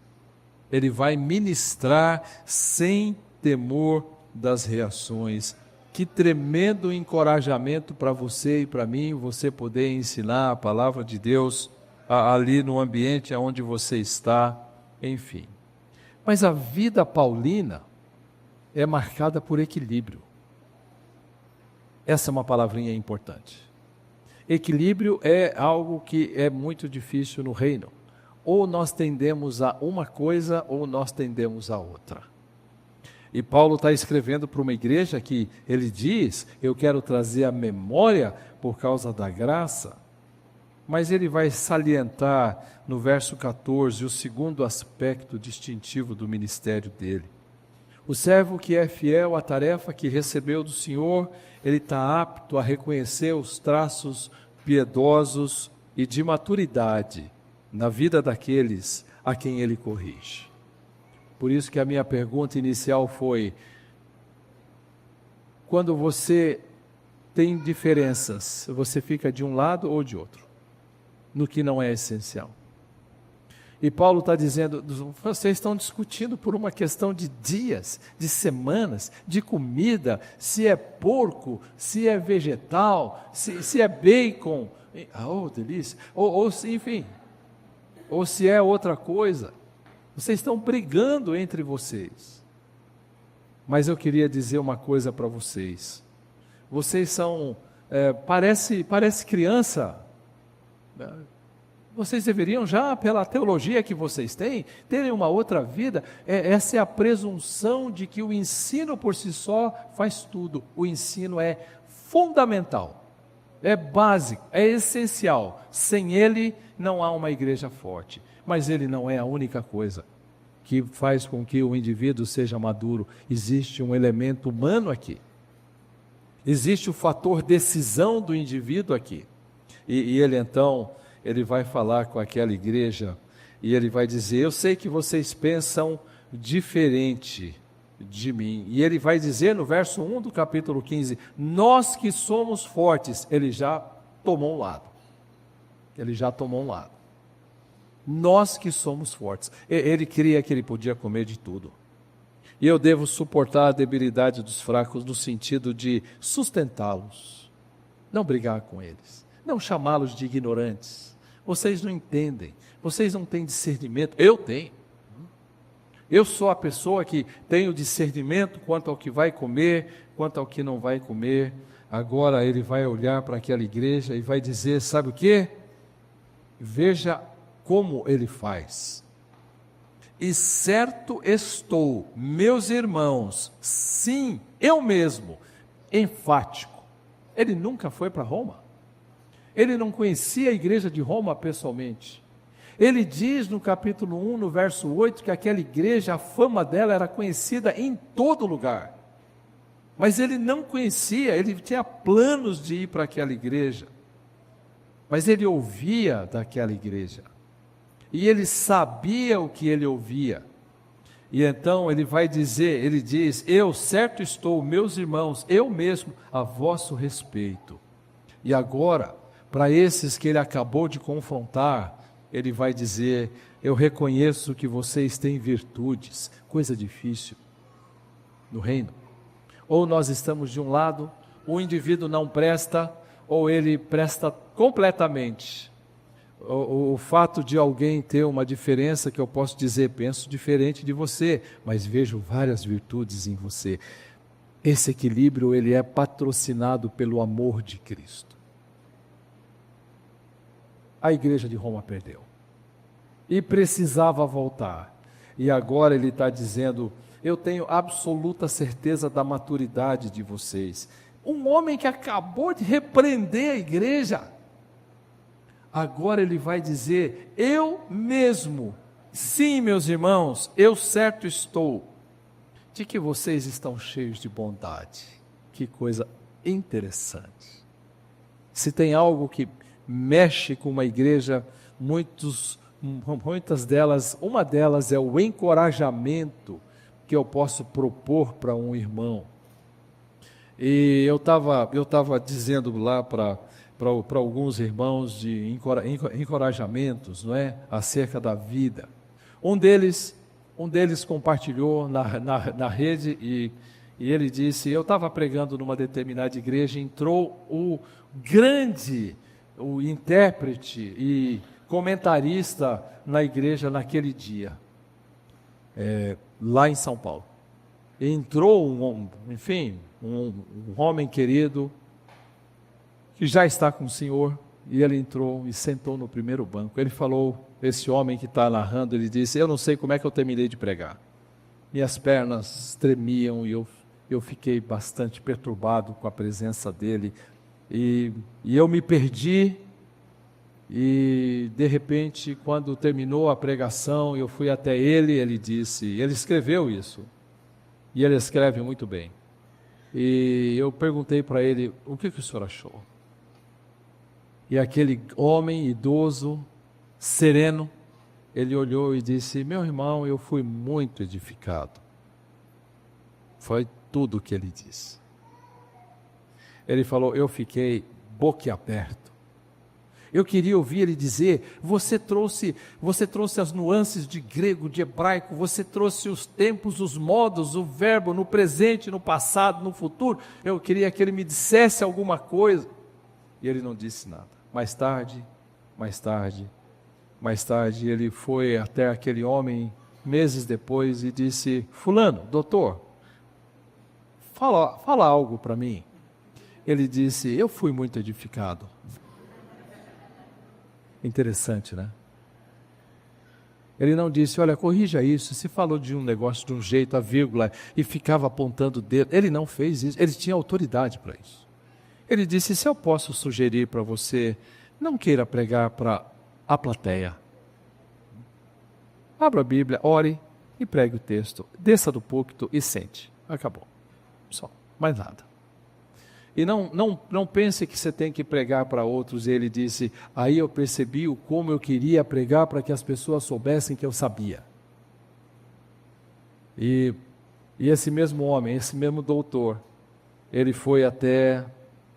Ele vai ministrar sem temor das reações. Que tremendo encorajamento para você e para mim, você poder ensinar a palavra de Deus ali no ambiente onde você está, enfim. Mas a vida paulina é marcada por equilíbrio. Essa é uma palavrinha importante. Equilíbrio é algo que é muito difícil no reino. Ou nós tendemos a uma coisa, ou nós tendemos a outra. E Paulo está escrevendo para uma igreja que ele diz: eu quero trazer a memória por causa da graça. Mas ele vai salientar no verso 14 o segundo aspecto distintivo do ministério dele. O servo que é fiel à tarefa que recebeu do Senhor, ele está apto a reconhecer os traços piedosos e de maturidade na vida daqueles a quem ele corrige. Por isso que a minha pergunta inicial foi: quando você tem diferenças, você fica de um lado ou de outro, no que não é essencial? E Paulo está dizendo: vocês estão discutindo por uma questão de dias, de semanas, de comida, se é porco, se é vegetal, se é bacon, oh delícia, ou enfim, ou se é outra coisa. Vocês estão brigando entre vocês. Mas eu queria dizer uma coisa para vocês. Vocês são, parece criança. Vocês deveriam já, pela teologia que vocês têm, terem uma outra vida. Essa é a presunção de que o ensino por si só faz tudo. O ensino é fundamental, é básico, é essencial. Sem ele não há uma igreja forte. Mas ele não é a única coisa que faz com que o indivíduo seja maduro. Existe um elemento humano aqui. Existe o fator decisão do indivíduo aqui. E ele então, ele vai falar com aquela igreja e ele vai dizer: eu sei que vocês pensam diferente de mim. E ele vai dizer no verso 1 do capítulo 15, nós que somos fortes. Ele já tomou um lado. Ele já tomou um lado. Nós que somos fortes. Ele cria que ele podia comer de tudo. E eu devo suportar a debilidade dos fracos no sentido de sustentá-los. Não brigar com eles. Não chamá-los de ignorantes. Vocês não entendem, vocês não têm discernimento. Eu tenho. Eu sou a pessoa que tem o discernimento quanto ao que vai comer, quanto ao que não vai comer. Agora ele vai olhar para aquela igreja e vai dizer, sabe o quê? Veja como ele faz. E certo estou, meus irmãos, sim, eu mesmo, enfático. Ele nunca foi para Roma. Ele não conhecia a igreja de Roma pessoalmente. Ele diz no capítulo 1, no verso 8, que aquela igreja, a fama dela era conhecida em todo lugar. Mas ele não conhecia, ele tinha planos de ir para aquela igreja. Mas ele ouvia daquela igreja. E ele sabia o que ele ouvia. E então ele vai dizer, ele diz, eu certo estou, meus irmãos, eu mesmo, a vosso respeito. E agora, para esses que ele acabou de confrontar, ele vai dizer, eu reconheço que vocês têm virtudes, coisa difícil no reino. Ou nós estamos de um lado, o indivíduo não presta, ou ele presta completamente. O fato de alguém ter uma diferença que eu posso dizer, penso diferente de você, mas vejo várias virtudes em você. Esse equilíbrio, ele é patrocinado pelo amor de Cristo. A igreja de Roma perdeu. E precisava voltar. E agora ele está dizendo, eu tenho absoluta certeza da maturidade de vocês. Um homem que acabou de repreender a igreja, agora ele vai dizer, eu mesmo, sim, meus irmãos, eu certo estou, de que vocês estão cheios de bondade. Que coisa interessante. Se tem algo que mexe com uma igreja, muitas delas, uma delas é o encorajamento que eu posso propor para um irmão. E eu estava dizendo lá para alguns irmãos de encorajamentos, não é? Acerca da vida. Um deles compartilhou na rede e ele disse, eu estava pregando numa determinada igreja, entrou o intérprete e comentarista na igreja naquele dia, lá em São Paulo. Entrou um homem querido, que já está com o Senhor, e ele entrou e sentou no primeiro banco. Ele falou, esse homem que está narrando, ele disse, eu não sei como é que eu terminei de pregar. Minhas pernas tremiam e eu fiquei bastante perturbado com a presença dele. E eu me perdi, e de repente, quando terminou a pregação, eu fui até ele, ele disse, ele escreveu isso, e ele escreve muito bem. E eu perguntei para ele, o que o senhor achou? E aquele homem idoso, sereno, ele olhou e disse, meu irmão, eu fui muito edificado. Foi tudo o que ele disse. Ele falou, eu fiquei boquiaberto. Eu queria ouvir ele dizer, você trouxe as nuances de grego, de hebraico, você trouxe os tempos, os modos, o verbo no presente, no passado, no futuro. Eu queria que ele me dissesse alguma coisa. E ele não disse nada. Mais tarde, ele foi até aquele homem, meses depois, e disse, fulano, doutor, fala algo para mim. Ele disse, eu fui muito edificado. Interessante, né? Ele não disse, olha, corrija isso, se falou de um negócio de um jeito, a vírgula, e ficava apontando o dedo. Ele não fez isso, ele tinha autoridade para isso. Ele disse, se eu posso sugerir para você, não queira pregar para a plateia. Abra a Bíblia, ore e pregue o texto. Desça do púlpito e sente. Acabou. Só, mais nada. E não pense que você tem que pregar para outros. Ele disse, aí eu percebi como eu queria pregar para que as pessoas soubessem que eu sabia. E esse mesmo homem, esse mesmo doutor, ele foi até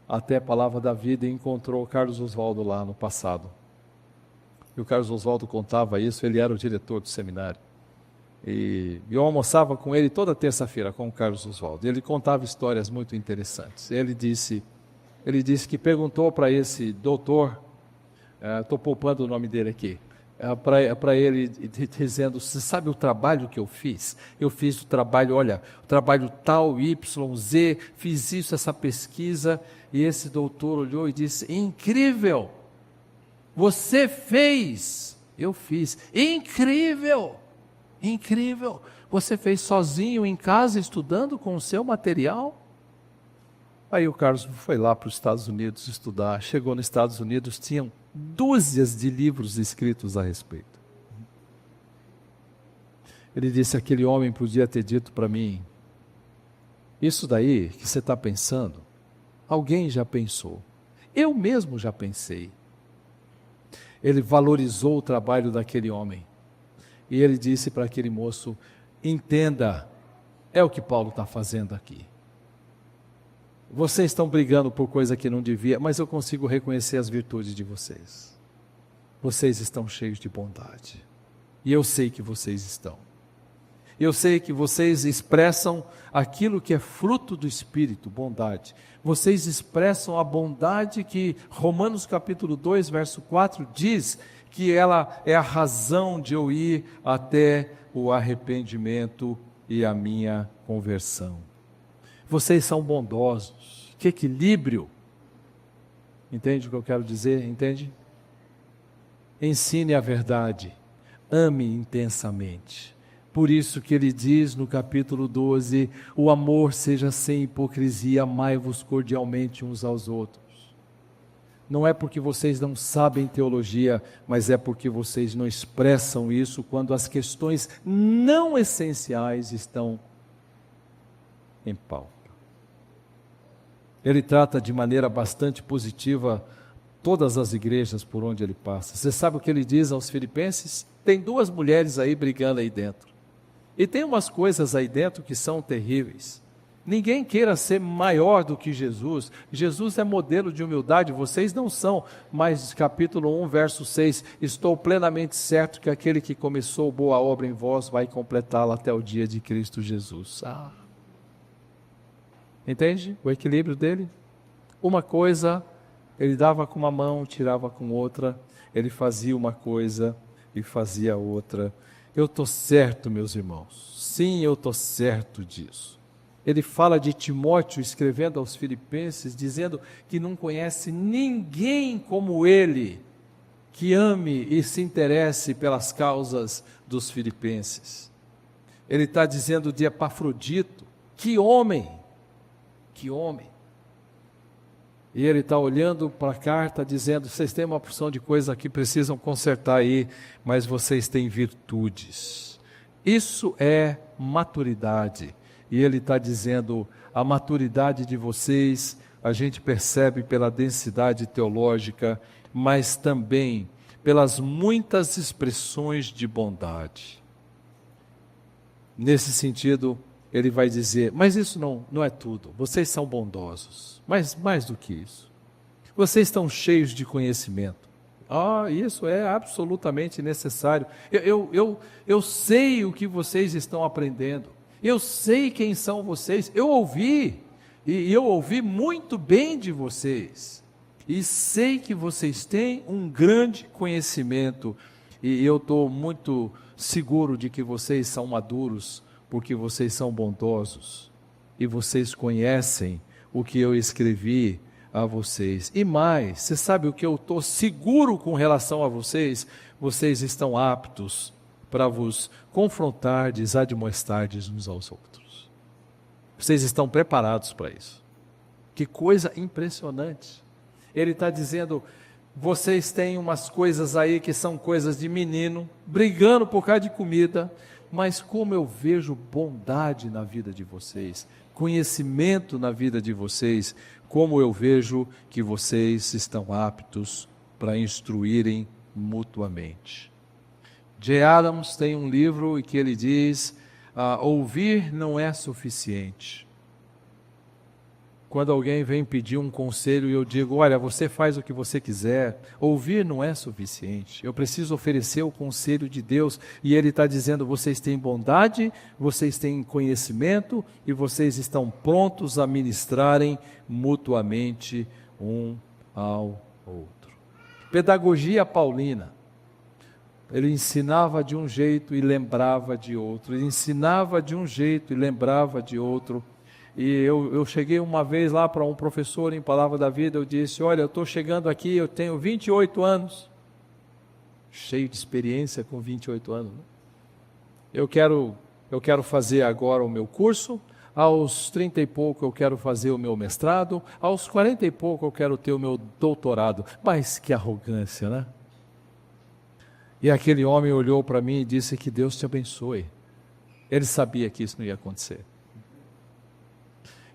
a Palavra da Vida e encontrou o Carlos Oswaldo lá no passado. E o Carlos Oswaldo contava isso, ele era o diretor do seminário. E eu almoçava com ele toda terça-feira, com o Carlos Oswaldo. Ele contava histórias muito interessantes. Ele disse que perguntou para esse doutor Estou poupando o nome dele aqui. Para ele dizendo, você sabe o trabalho que eu fiz? Eu fiz o trabalho, olha, o trabalho tal, Y, Z, fiz isso, essa pesquisa, e esse doutor olhou e disse, incrível, você fez, eu fiz, incrível, incrível, você fez sozinho em casa, estudando com o seu material? Aí o Carlos foi lá para os Estados Unidos estudar, chegou nos Estados Unidos, tinham dúzias de livros escritos a respeito. Ele disse, aquele homem podia ter dito para mim, isso daí que você está pensando, alguém já pensou, eu mesmo já pensei. Ele valorizou o trabalho daquele homem, e ele disse para aquele moço, entenda, é o que Paulo está fazendo aqui. Vocês estão brigando por coisa que não devia, mas eu consigo reconhecer as virtudes de vocês. Vocês estão cheios de bondade. E eu sei que vocês estão. Eu sei que vocês expressam aquilo que é fruto do Espírito, bondade. Vocês expressam a bondade que Romanos capítulo 2, verso 4 diz que ela é a razão de eu ir até o arrependimento e a minha conversão. Vocês são bondosos, que equilíbrio, entende o que eu quero dizer, entende? Ensine a verdade, ame intensamente, por isso que ele diz no capítulo 12, o amor seja sem hipocrisia, amai-vos cordialmente uns aos outros, não é porque vocês não sabem teologia, mas é porque vocês não expressam isso quando as questões não essenciais estão em pauta. Ele trata de maneira bastante positiva todas as igrejas por onde ele passa. Você sabe o que ele diz aos filipenses? Tem duas mulheres aí brigando aí dentro. E tem umas coisas aí dentro que são terríveis. Ninguém queira ser maior do que Jesus. Jesus é modelo de humildade, vocês não são. Mas capítulo 1, verso 6, estou plenamente certo que aquele que começou boa obra em vós vai completá-la até o dia de Cristo Jesus. Entende o equilíbrio dele? Uma coisa, ele dava com uma mão, tirava com outra, ele fazia uma coisa e fazia outra. Eu estou certo, meus irmãos, sim, eu estou certo disso. Ele fala de Timóteo, escrevendo aos filipenses, dizendo que não conhece ninguém como ele, que ame e se interesse pelas causas dos filipenses. Ele está dizendo de Epafrodito, que homem! Que homem! E ele está olhando para a carta dizendo, vocês têm uma porção de coisas que precisam consertar aí, mas vocês têm virtudes. Isso é maturidade. E ele está dizendo, a maturidade de vocês, a gente percebe pela densidade teológica, mas também pelas muitas expressões de bondade. Nesse sentido, ele vai dizer, mas isso não é tudo, vocês são bondosos, mas mais do que isso, vocês estão cheios de conhecimento, isso é absolutamente necessário, eu sei o que vocês estão aprendendo, eu sei quem são vocês, eu ouvi muito bem de vocês, e sei que vocês têm um grande conhecimento, e eu estou muito seguro de que vocês são maduros, porque vocês são bondosos e vocês conhecem o que eu escrevi a vocês. E mais, você sabe o que eu estou seguro com relação a vocês? Vocês estão aptos para vos confrontardes, admoestardes uns aos outros. Vocês estão preparados para isso. Que coisa impressionante. Ele está dizendo, vocês têm umas coisas aí que são coisas de menino, brigando por causa de comida, mas como eu vejo bondade na vida de vocês, conhecimento na vida de vocês, como eu vejo que vocês estão aptos para instruírem mutuamente. J. Adams tem um livro em que ele diz, ouvir não é suficiente. Quando alguém vem pedir um conselho e eu digo, olha, você faz o que você quiser, ouvir não é suficiente, eu preciso oferecer o conselho de Deus, e Ele está dizendo, vocês têm bondade, vocês têm conhecimento, e vocês estão prontos a ministrarem mutuamente um ao outro. Pedagogia paulina. Ele ensinava de um jeito e lembrava de outro. Ele ensinava de um jeito e lembrava de outro. E eu cheguei uma vez lá para um professor em Palavra da Vida, eu disse, olha, eu estou chegando aqui, eu tenho 28 anos. Cheio de experiência com 28 anos. Né? Eu quero fazer agora o meu curso, aos 30 e pouco eu quero fazer o meu mestrado, aos 40 e pouco eu quero ter o meu doutorado. Mas que arrogância, né? E aquele homem olhou para mim e disse que Deus te abençoe. Ele sabia que isso não ia acontecer.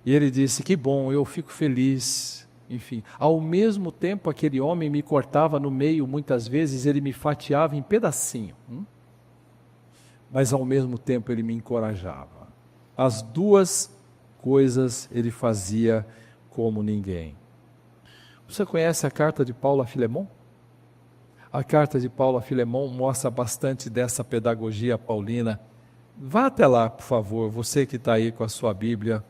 E ele disse, que bom, eu fico feliz. Enfim, ao mesmo tempo aquele homem me cortava no meio, muitas vezes ele me fatiava em pedacinho. Mas ao mesmo tempo ele me encorajava. As duas coisas ele fazia como ninguém. Você conhece a carta de Paulo a Filemon? A carta de Paulo a Filemon mostra bastante dessa pedagogia paulina. Vá até lá, por favor, você que está aí com a sua Bíblia.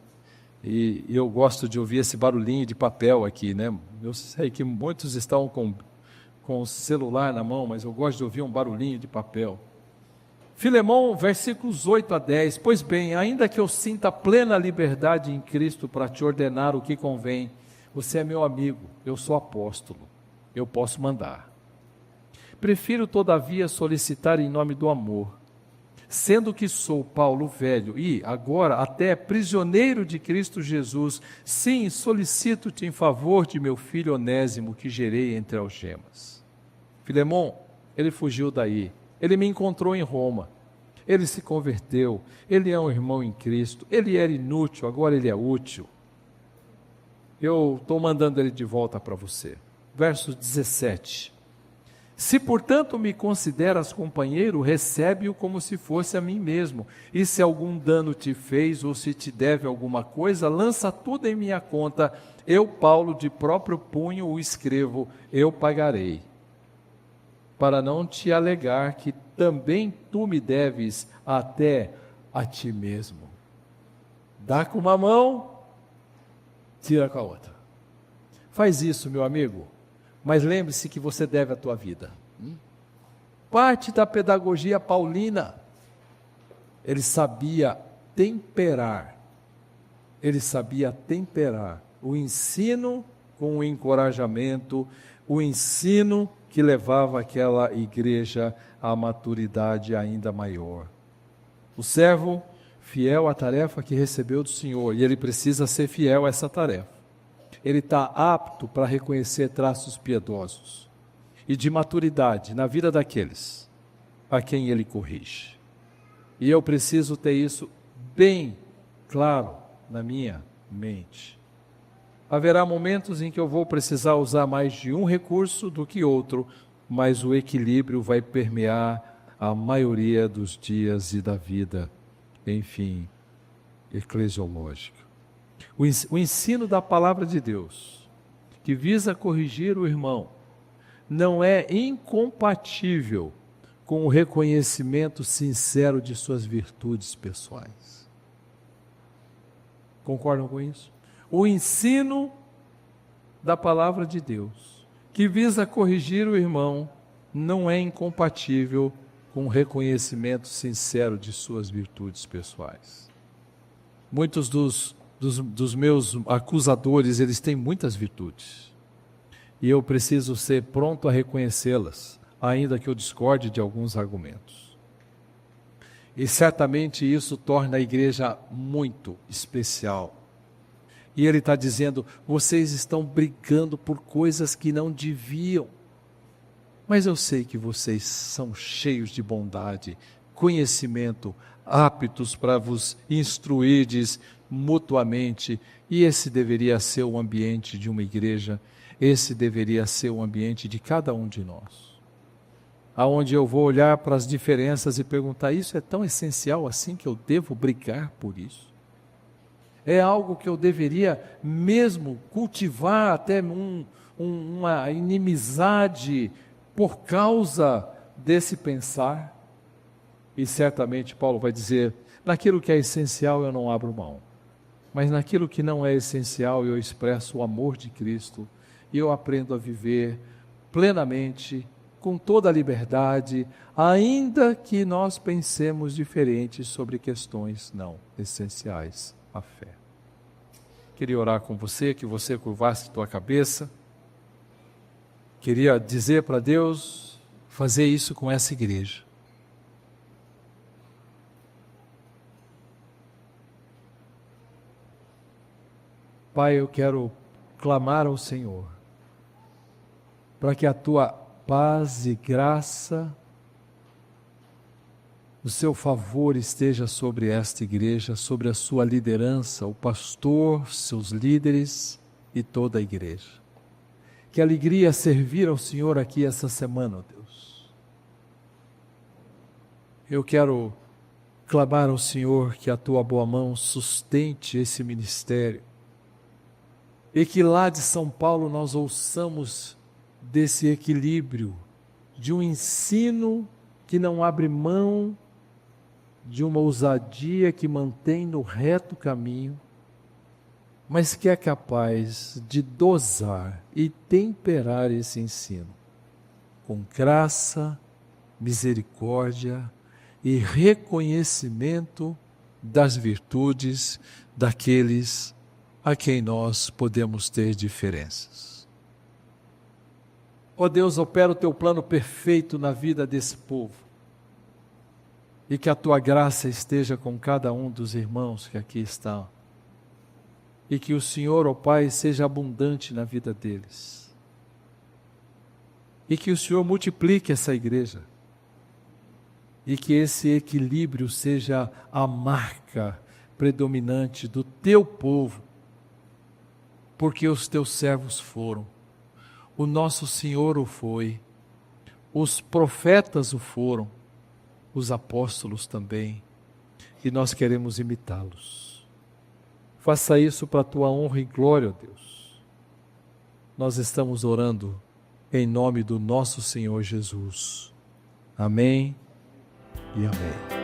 E eu gosto de ouvir esse barulhinho de papel aqui, né? Eu sei que muitos estão com o celular na mão, mas eu gosto de ouvir um barulhinho de papel. Filemon, versículos 8 a 10. Pois bem, ainda que eu sinta plena liberdade em Cristo para te ordenar o que convém, você é meu amigo, eu sou apóstolo, eu posso mandar. Prefiro, todavia, solicitar em nome do amor, sendo que sou Paulo velho e, agora, até prisioneiro de Cristo Jesus, sim, solicito-te em favor de meu filho Onésimo, que gerei entre algemas. Filemon, ele fugiu daí, ele me encontrou em Roma, ele se converteu, ele é um irmão em Cristo, ele era inútil, agora ele é útil. Eu estou mandando ele de volta para você. Verso 17. Se, portanto, me consideras companheiro, recebe-o como se fosse a mim mesmo. E se algum dano te fez, ou se te deve alguma coisa, lança tudo em minha conta. Eu, Paulo, de próprio punho o escrevo, eu pagarei. Para não te alegar que também tu me deves até a ti mesmo. Dá com uma mão, tira com a outra. Faz isso, meu amigo. Mas lembre-se que você deve a tua vida. Parte da pedagogia paulina. Ele sabia temperar. Ele sabia temperar o ensino com o encorajamento, o ensino que levava aquela igreja à maturidade ainda maior. O servo fiel à tarefa que recebeu do Senhor, e ele precisa ser fiel a essa tarefa. Ele está apto para reconhecer traços piedosos e de maturidade na vida daqueles a quem ele corrige. E eu preciso ter isso bem claro na minha mente. Haverá momentos em que eu vou precisar usar mais de um recurso do que outro, mas o equilíbrio vai permear a maioria dos dias e da vida, enfim, eclesiológica. O ensino da palavra de Deus, que visa corrigir o irmão, não é incompatível com o reconhecimento sincero de suas virtudes pessoais. Concordam com isso? O ensino da palavra de Deus, que visa corrigir o irmão, não é incompatível com o reconhecimento sincero de suas virtudes pessoais. Muitos dos meus acusadores, eles têm muitas virtudes. E eu preciso ser pronto a reconhecê-las, ainda que eu discorde de alguns argumentos. E certamente isso torna a igreja muito especial. E ele está dizendo, vocês estão brigando por coisas que não deviam. Mas eu sei que vocês são cheios de bondade, conhecimento, aptos para vos instruirdes mutuamente, e esse deveria ser o ambiente de uma igreja, esse deveria ser o ambiente de cada um de nós. Aonde eu vou olhar para as diferenças e perguntar, isso é tão essencial assim que eu devo brigar por isso? É algo que eu deveria mesmo cultivar até uma inimizade por causa desse pensar? E certamente Paulo vai dizer, naquilo que é essencial eu não abro mão. Mas naquilo que não é essencial eu expresso o amor de Cristo e eu aprendo a viver plenamente, com toda a liberdade, ainda que nós pensemos diferente sobre questões não essenciais à fé. Queria orar com você, que você curvasse tua cabeça. Queria dizer para Deus fazer isso com essa igreja. Pai, eu quero clamar ao Senhor para que a tua paz e graça, o seu favor esteja sobre esta igreja, sobre a sua liderança, o pastor, seus líderes e toda a igreja. Que alegria servir ao Senhor aqui essa semana, ó Deus. Eu quero clamar ao Senhor que a tua boa mão sustente esse ministério e que lá de São Paulo nós ouçamos desse equilíbrio, de um ensino que não abre mão, de uma ousadia que mantém no reto caminho, mas que é capaz de dosar e temperar esse ensino com graça, misericórdia e reconhecimento das virtudes daqueles a quem nós podemos ter diferenças. Ó Deus, opera o teu plano perfeito na vida desse povo e que a tua graça esteja com cada um dos irmãos que aqui estão e que o Senhor, ó Pai, seja abundante na vida deles e que o Senhor multiplique essa igreja e que esse equilíbrio seja a marca predominante do teu povo, porque os teus servos foram, o nosso Senhor o foi, os profetas o foram, os apóstolos também, e nós queremos imitá-los. Faça isso para a tua honra e glória, ó Deus. Nós estamos orando em nome do nosso Senhor Jesus. Amém e amém.